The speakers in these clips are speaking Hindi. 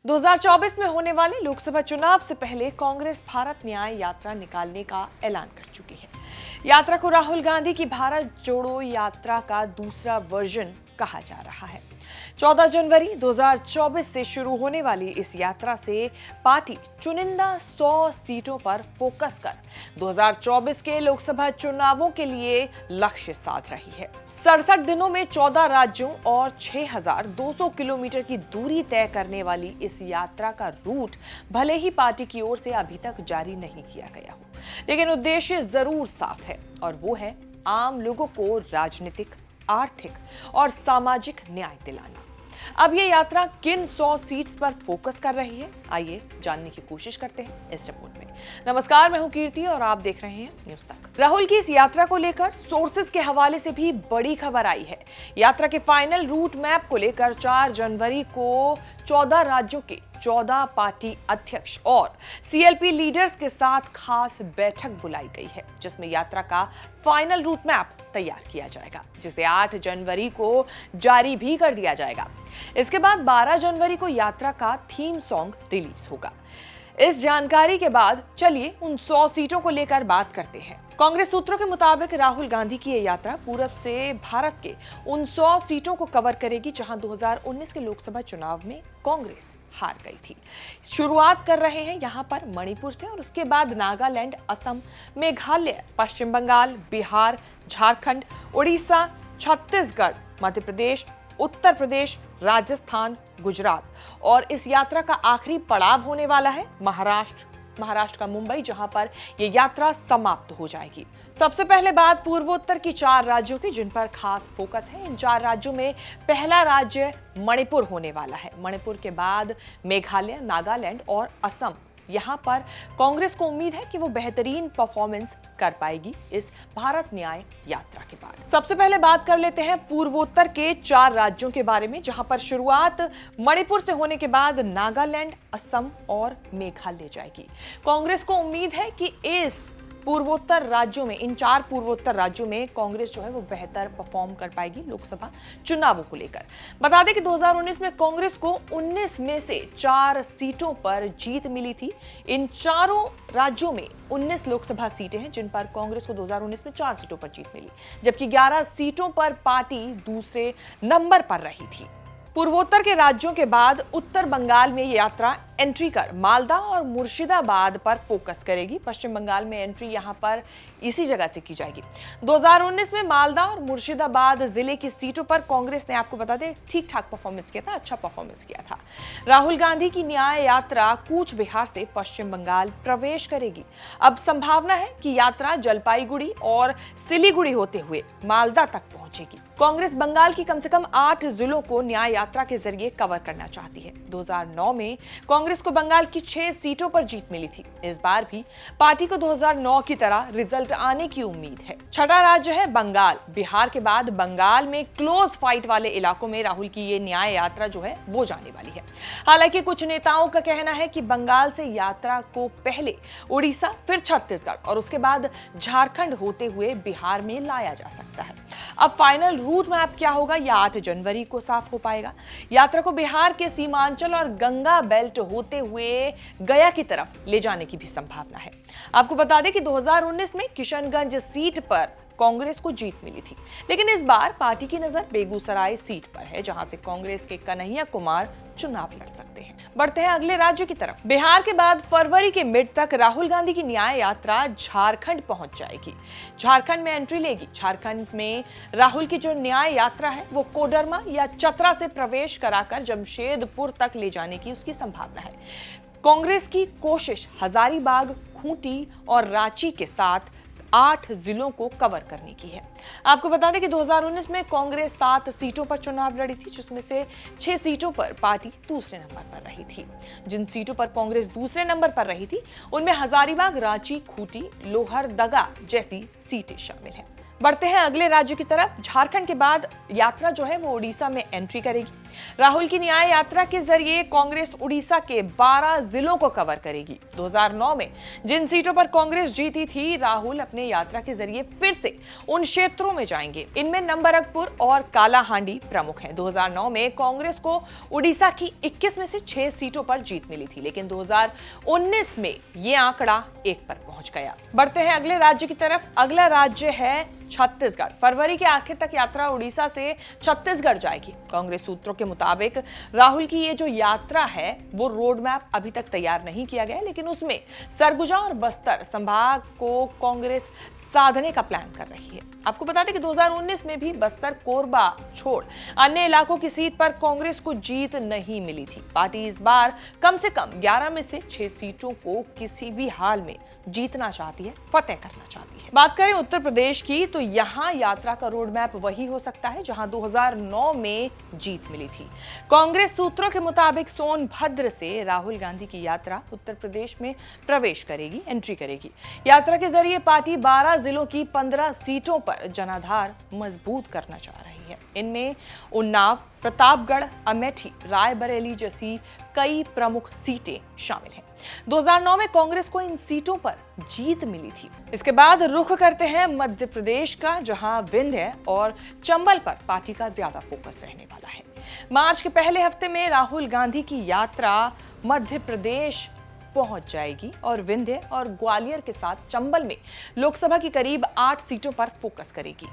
2024 में होने वाले लोकसभा चुनाव से पहले कांग्रेस भारत न्याय यात्रा निकालने का ऐलान कर चुकी है। यात्रा को राहुल गांधी की भारत जोड़ो यात्रा का दूसरा वर्जन कहा जा रहा है। 14 जनवरी 2024 से शुरू होने वाली इस यात्रा से पार्टी चुनिंदा 100 सीटों पर फोकस कर 2024 के लोकसभा चुनावों के लिए लक्ष्य साध रही है। 67 दिनों में 14 राज्यों और 6,200 किलोमीटर की दूरी तय करने वाली इस यात्रा का रूट भले ही पार्टी की ओर से अभी तक जारी नहीं किया गया हो, लेकिन उद्देश्य जरूर साफ है और वो है आम लोगों को राजनीतिक, आर्थिक और सामाजिक न्याय दिलाना। अब ये यात्रा किन 100 सीट्स पर फोकस कर रही है, आइए जानने की कोशिश करते हैं इस रिपोर्ट में। नमस्कार, मैं हूं कीर्ति और आप देख रहे हैं न्यूज़ तक। राहुल की इस यात्रा को लेकर सोर्सेज के हवाले से भी बड़ी खबर आई है। यात्रा के फाइनल रूट मैप को लेकर 4 जनवरी को 14 राज्यों के 14 पार्टी अध्यक्ष और सीएलपी लीडर्स के साथ खास बैठक बुलाई गई है, जिसमें यात्रा का फाइनल रूट मैप तैयार किया जाएगा, जिसे 8 जनवरी को जारी भी कर दिया जाएगा। इसके बाद 12 जनवरी को यात्रा का थीम सॉन्ग रिलीज होगा। इस जानकारी के बाद चलिए उन 100 सीटों को लेकर बात करते हैं। कांग्रेस सूत्रों के मुताबिक राहुल गांधी की यह यात्रा पूरब से भारत के उन 100 सीटों को कवर करेगी जहां 2019 के लोकसभा चुनाव में कांग्रेस हार गई थी। शुरुआत कर रहे हैं यहां पर मणिपुर से और उसके बाद नागालैंड, असम, मेघालय, पश्चिम बंगाल, बिहार, झारखंड, उड़ीसा, छत्तीसगढ़, मध्य प्रदेश, उत्तर प्रदेश, राजस्थान, गुजरात और इस यात्रा का आखिरी पड़ाव होने वाला है महाराष्ट्र का मुंबई, जहां पर यह यात्रा समाप्त हो जाएगी। सबसे पहले बात पूर्वोत्तर की 4 राज्यों की, जिन पर खास फोकस है। इन 4 राज्यों में पहला राज्य मणिपुर होने वाला है। मणिपुर के बाद मेघालय, नागालैंड और असम। यहां पर कांग्रेस को उम्मीद है कि वो बेहतरीन परफॉर्मेंस कर पाएगी इस भारत न्याय यात्रा के बाद। सबसे पहले बात कर लेते हैं पूर्वोत्तर के 4 राज्यों के बारे में, जहां पर शुरुआत मणिपुर से होने के बाद नागालैंड, असम और मेघालय जाएगी। कांग्रेस को उम्मीद है कि इस पूर्वोत्तर राज्यों में, इन 4 पूर्वोत्तर राज्यों में कांग्रेस जो है वो बेहतर परफॉर्म कर पाएगी लोकसभा चुनावों को लेकर। बता दें कि 2019 में कांग्रेस को 19 में से 4 सीटों पर जीत मिली थी। इन चारों राज्यों में 19 लोकसभा सीटें हैं, जिन पर कांग्रेस को 2019 में 4 सीटों पर जीत मिली, जबकि 11 सीटों पर पार्टी दूसरे नंबर पर रही थी। पूर्वोत्तर के राज्यों के बाद उत्तर बंगाल में ये यात्रा एंट्री कर मालदा और मुर्शिदाबाद पर फोकस करेगी। पश्चिम बंगाल में एंट्री यहां पर इसी जगह से की जाएगी। 2019 में मालदा और मुर्शिदाबाद जिले की सीटों पर कांग्रेस ने, आपको बता दें, ठीक ठाक परफॉर्मेंस किया था, अच्छा परफॉर्मेंस किया था। राहुल गांधी की न्याय यात्रा कूच बिहार से पश्चिम बंगाल प्रवेश करेगी। अब संभावना है कि यात्रा जलपाईगुड़ी और सिलीगुड़ी होते हुए मालदा तक पहुंचेगी। कांग्रेस बंगाल की कम से कम 8 जिलों को न्याय यात्रा के जरिए कवर करना चाहती है। 2009 में कांग्रेस को बंगाल की 6 सीटों पर जीत मिली थी। इस बार भी पार्टी को 2009 की तरह रिजल्ट आने की उम्मीद है। छठा राज्य है बंगाल। बिहार के बाद बंगाल में क्लोज फाइट वाले इलाकों में राहुल की ये न्याय यात्रा जो है वो जाने वाली है। हालांकि कुछ नेताओं का कहना है कि बंगाल से यात्रा को पहले उड़ीसा, फिर छत्तीसगढ़ और उसके बाद झारखंड होते हुए बिहार में लाया जा सकता है। अब फाइनल रूट मैप क्या होगा, यह 8 जनवरी को साफ हो पाएगा। यात्रा को बिहार के सीमांचल और गंगा बेल्ट होते हुए गया की तरफ ले जाने की भी संभावना है। आपको बता दें कि 2019 में किशनगंज सीट पर कांग्रेस को जीत मिली थी, लेकिन इस बार पार्टी की नजर बेगूसराय सीट पर है, जहां से कांग्रेस के कन्हैया कुमार चुनाव लड़ सकते हैं। बढ़ते हैं अगले राज्य की तरफ। बिहार के बाद फरवरी के मिड तक राहुल गांधी की न्याय यात्रा झारखंड पहुंच जाएगी। झारखंड में एंट्री लेगी। झारखंड में राहुल की जो न्याय यात्रा है वो कोडरमा या चतरा से प्रवेश कराकर जमशेदपुर तक ले जाने की उसकी संभावना है। कांग्रेस की कोशिश हजारीबाग, खूंटी और रांची के साथ 8 जिलों को कवर करने की है। आपको बता दें कि 2019 में कांग्रेस 7 सीटों पर चुनाव लड़ी थी, जिसमें से 6 सीटों पर पार्टी दूसरे नंबर पर रही थी। जिन सीटों पर कांग्रेस दूसरे नंबर पर रही थी उनमें हजारीबाग, रांची, खूंटी, लोहरदगा जैसी सीटें शामिल हैं। बढ़ते हैं अगले राज्य की तरफ। झारखंड के बाद यात्रा जो है वो उड़ीसा में एंट्री करेगी। राहुल की न्याय यात्रा के जरिए कांग्रेस उड़ीसा के 12 जिलों को कवर करेगी। 2009 में जिन सीटों पर कांग्रेस जीती थी, राहुल अपने यात्रा के जरिए फिर से उन क्षेत्रों में जाएंगे। इनमें नंबरगपुर और कालाहांडी प्रमुख हैं। 2009 में कांग्रेस को उड़ीसा की 21 में से 6 सीटों पर जीत मिली थी, लेकिन 2019 में यह आंकड़ा 1 पर पहुंच गया। बढ़ते हैं अगले राज्य की तरफ। अगला राज्य है छत्तीसगढ़। फरवरी के आखिर तक यात्रा उड़ीसा से छत्तीसगढ़ जाएगी। कांग्रेस सूत्रों के मुताबिक राहुल की ये जो यात्रा है, वो रोड मैप अभी तक तैयार नहीं किया गया, लेकिन उसमें सरगुजा और बस्तर संभाग को कांग्रेस साधने का प्लान कर रही है। आपको बता दें कि 2019 में भी बस्तर, कोरबा छोड़ अन्य इलाकों की सीट पर कांग्रेस को जीत नहीं मिली थी। पार्टी इस बार कम से कम 11 में से 6 सीटों को किसी भी हाल में जीतना चाहती है, फतेह करना चाहती है। बात करें उत्तर प्रदेश की, तो यहां यात्रा का रोड मैप वही हो सकता है जहां 2009 में जीत मिली थी। कांग्रेस सूत्रों के मुताबिक सोनभद्र से राहुल गांधी की यात्रा उत्तर प्रदेश में प्रवेश करेगी, एंट्री करेगी। यात्रा के जरिए पार्टी 12 जिलों की 15 सीटों पर जनाधार मजबूत करना चाह रही है। इनमें उन्नाव, प्रतापगढ़, अमेठी, रायबरेली जैसी कई प्रमुख सीटें शामिल हैं। 2009 में कांग्रेस को इन सीटों पर जीत मिली थी। इसके बाद रुख करते हैं मध्य प्रदेश का, जहां विंध्य और चंबल पर पार्टी का ज्यादा फोकस रहने वाला है। मार्च के पहले हफ्ते में राहुल गांधी की यात्रा मध्य प्रदेश पहुंच जाएगी और विंध्य और ग्वालियर के साथ चंबल में लोकसभा की करीब 8 सीटों पर फोकस करेगी।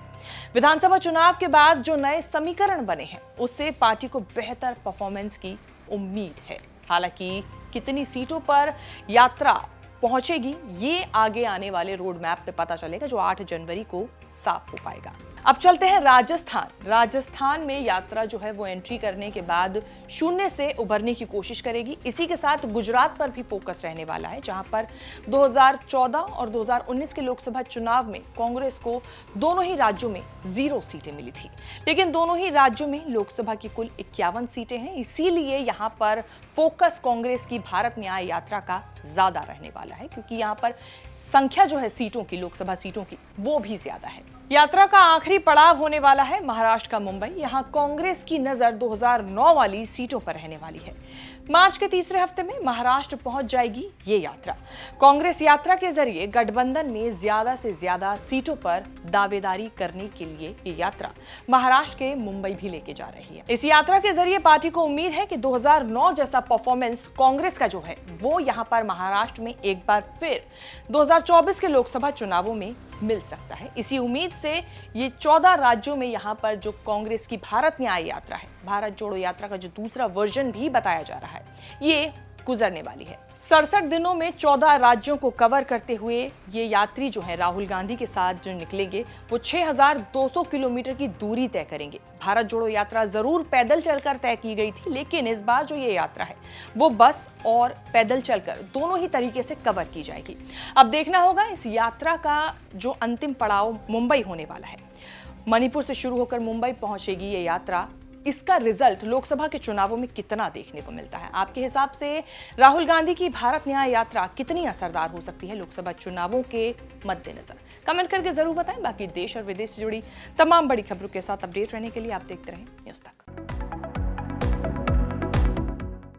विधानसभा चुनाव के बाद जो नए समीकरण बने हैं, उससे पार्टी को बेहतर परफॉर्मेंस की उम्मीद है। हालांकि कितनी सीटों पर यात्रा पहुंचेगी, ये आगे आने वाले रोड मैप पे पता चलेगा, जो 8 जनवरी को साफ हो पाएगा। अब चलते हैं राजस्थान। राजस्थान में यात्रा जो है वो एंट्री करने के बाद शून्य से उभरने की कोशिश करेगी। इसी के साथ गुजरात पर भी फोकस रहने वाला है, जहां पर 2014 और 2019 के लोकसभा चुनाव में कांग्रेस को दोनों ही राज्यों में 0 सीटें मिली थी, लेकिन दोनों ही राज्यों में लोकसभा की कुल 51 सीटें हैं। इसीलिए यहां पर फोकस कांग्रेस की भारत न्याय यात्रा का ज्यादा रहने वाला है, क्योंकि यहां पर संख्या जो है सीटों की, लोकसभा सीटों की, वो भी ज्यादा है। यात्रा का आखिरी पड़ाव होने वाला है महाराष्ट्र का मुंबई। यहां कांग्रेस की नजर 2009 वाली सीटों पर रहने वाली है। मार्च के तीसरे हफ्ते में महाराष्ट्र पहुंच जाएगी ये यात्रा। कांग्रेस यात्रा के जरिए गठबंधन में ज्यादा से ज्यादा सीटों पर दावेदारी करने के लिए ये यात्रा महाराष्ट्र के मुंबई भी लेके जा रही है। इस यात्रा के जरिए पार्टी को उम्मीद है कि 2009 जैसा परफॉर्मेंस कांग्रेस का जो है, वो यहां पर महाराष्ट्र में एक बार फिर 2024 के लोकसभा चुनावों में मिल सकता है। इसी उम्मीद से ये 14 राज्यों में यहां पर जो कांग्रेस की भारत न्याय यात्रा है, भारत जोड़ो यात्रा का जो दूसरा वर्जन भी बताया जा रहा है, ये गुजरने वाली है। 67 दिनों में 14 राज्यों को कवर करते हुए ये यात्री जो है राहुल गांधी के साथ जो निकलेंगे, वो 6200 किलोमीटर की दूरी तय करेंगे। भारत जोड़ो यात्रा जरूर पैदल चलकर तय की गई थी, लेकिन इस बार जो ये यात्रा है वो बस और पैदल चलकर दोनों ही तरीके से कवर की जाएगी। अब देखना होगा इस यात्रा का जो अंतिम पड़ाव मुंबई होने वाला है। मणिपुर से शुरू होकर मुंबई पहुंचेगी ये यात्रा। इसका रिजल्ट लोकसभा के चुनावों में कितना देखने को मिलता है? आपके हिसाब से राहुल गांधी की भारत न्याय यात्रा कितनी असरदार हो सकती है लोकसभा चुनावों के मद्देनजर? कमेंट करके जरूर बताएं। बाकी देश और विदेश से जुड़ी तमाम बड़ी खबरों के साथ अपडेट रहने के लिए आप देखते रहें न्यूज़ तक।